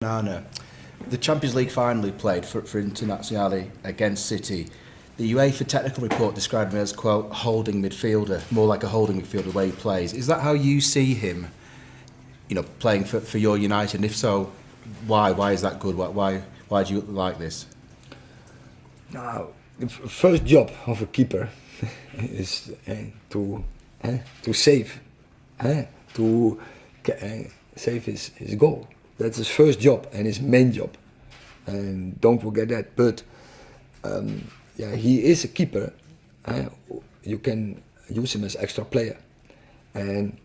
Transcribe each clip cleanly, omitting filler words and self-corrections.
Nana. The Champions League final he played for Internazionale against City, the UEFA technical report described him as, quote, holding midfielder, more like a holding midfielder the way he plays. Is that how you see him, playing for your United? And if so, why? Why is that good? Why do you like this? Now, the first job of a keeper is to save, to save his goal. That's his first job and his main job, and don't forget that. But he is a keeper. You can use him as extra player, and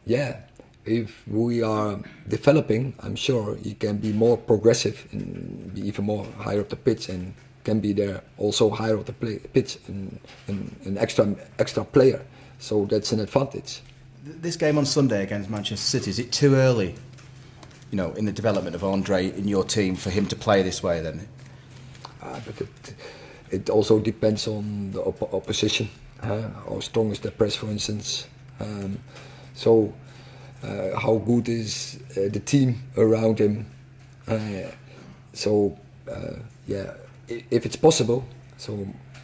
if we are developing, I'm sure he can be more progressive and be even more higher up the pitch, and can be there also higher up the pitch and an extra player. So that's an advantage. This game on Sunday against Manchester City, is it too early, in the development of Andre in your team for him to play this way then? But it also depends on the opposition. How strong is the press, for instance? How good is the team around him? If it's possible, so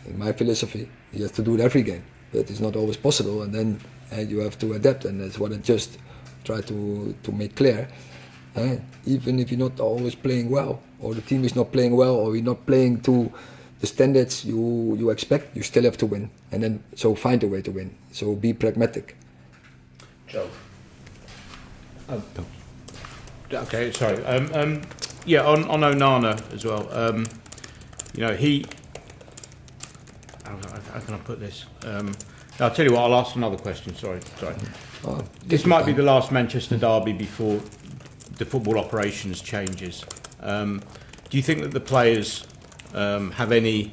in my philosophy, you have to do it every game. But it's not always possible, and then you have to adapt, and that's what I just try to make clear. Even if you're not always playing well, or the team is not playing well, or you're not playing to the standards you expect, you still have to win. And then so find a way to win. So be pragmatic. Joe. Okay, sorry. On Onana as well. He. How can I put this? I'll tell you what. I'll ask another question. Sorry. This might be the last Manchester derby before the football operations changes. Do you think that the players have any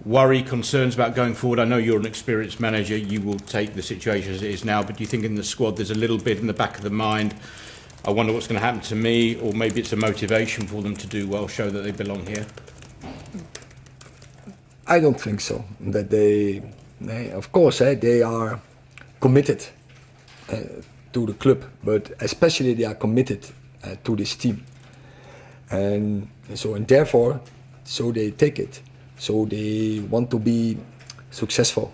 concerns about going forward? I know you're an experienced manager, you will take the situation as it is now, but do you think in the squad there's a little bit in the back of the mind, I wonder what's going to happen to me, or maybe it's a motivation for them to do well, show that they belong here? I don't think so. That they of course, they are committed to the club, but especially they are committed to this team, and therefore, they take it. So they want to be successful,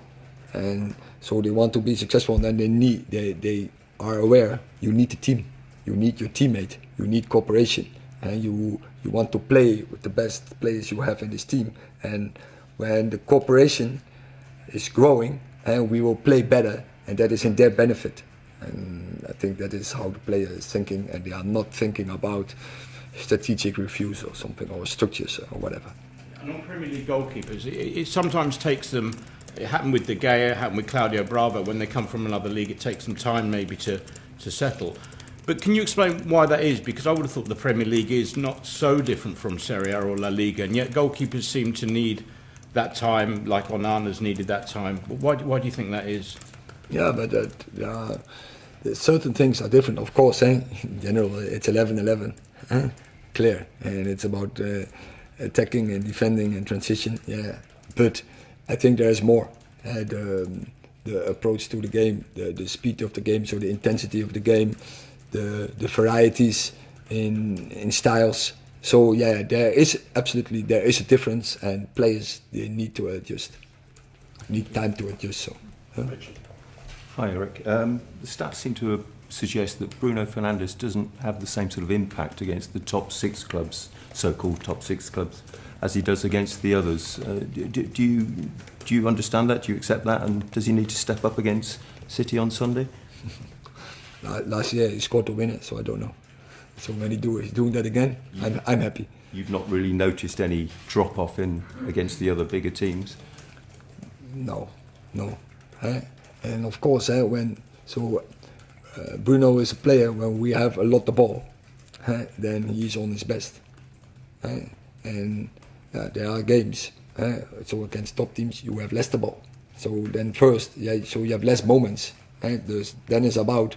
and so they want to be successful. And then they are aware you need a team, you need your teammate, you need cooperation, and you want to play with the best players you have in this team. And when the cooperation is growing, and we will play better, and that is in their benefit. And I think that is how the player is thinking, and they are not thinking about strategic reviews or something, or structures or whatever. And on Premier League goalkeepers, it sometimes takes them, it happened with De Gea, it happened with Claudio Bravo, when they come from another league, it takes them time maybe to settle. But can you explain why that is? Because I would have thought the Premier League is not so different from Serie A or La Liga, and yet goalkeepers seem to need that time, like Onana's needed that time. Why do you think that is? Yeah, but certain things are different, of course. In general, it's 11-11, clear, and it's about attacking and defending and transition. Yeah, but I think there is more. The approach to the game, the speed of the game, so the intensity of the game, the varieties in styles. So there is a difference, and players, they need to adjust, need time to adjust. So. Hi Erik. The stats seem to suggest that Bruno Fernandes doesn't have the same sort of impact against the top six clubs, so-called top six clubs, as he does against the others. Do you understand that? Do you accept that? And does he need to step up against City on Sunday? Last year he scored the winner, so I don't know. So when he's doing that again, I'm happy. You've not really noticed any drop-off against the other bigger teams? No. And of course, Bruno is a player, when we have a lot of ball, then he's on his best. And there are games, so against top teams you have less the ball. So then first, so you have less moments. Then it's about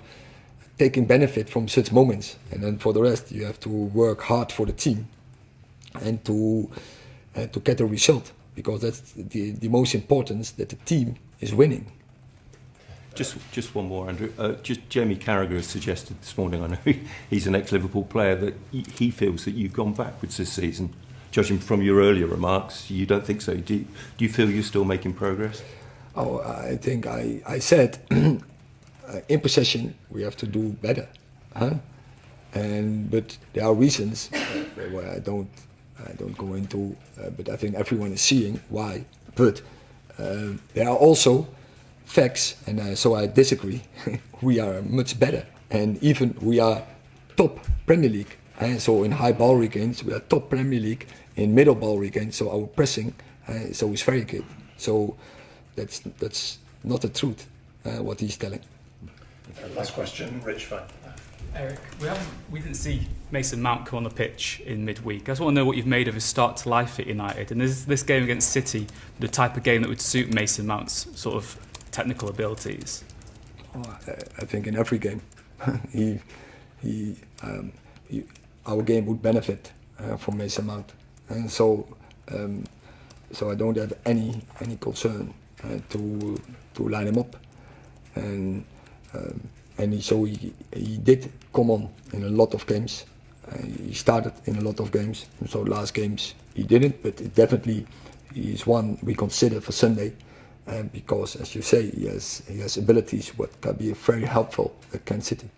taking benefit from such moments, and then for the rest you have to work hard for the team and to get a result, because that's the most important, that the team is winning. Just one more, Andrew. Just Jamie Carragher has suggested this morning, I know he's an ex-Liverpool player, that he feels that you've gone backwards this season. Judging from your earlier remarks, you don't think so. Do you feel you're still making progress? Oh, I think I said in possession we have to do better, huh? But there are reasons where I don't go into. But I think everyone is seeing why. But there are also facts, and so I disagree. We are much better, and even we are top Premier League. And so in high ball regains, we are top Premier League. In middle ball regains, so our pressing is always very good. So that's not the truth what he's telling. Last question, Rich. Fine. Erik, we didn't see Mason Mount come on the pitch in midweek. I just want to know what you've made of his start to life at United, and is this game against City the type of game that would suit Mason Mount's sort of technical abilities? Oh, I think in every game, our game would benefit from Mason Mount, and so I don't have any concern to line him up, and he did come on in a lot of games. He started in a lot of games, so last games he didn't, but it definitely he is one we consider for Sunday, because as you say he has abilities what can be very helpful against City.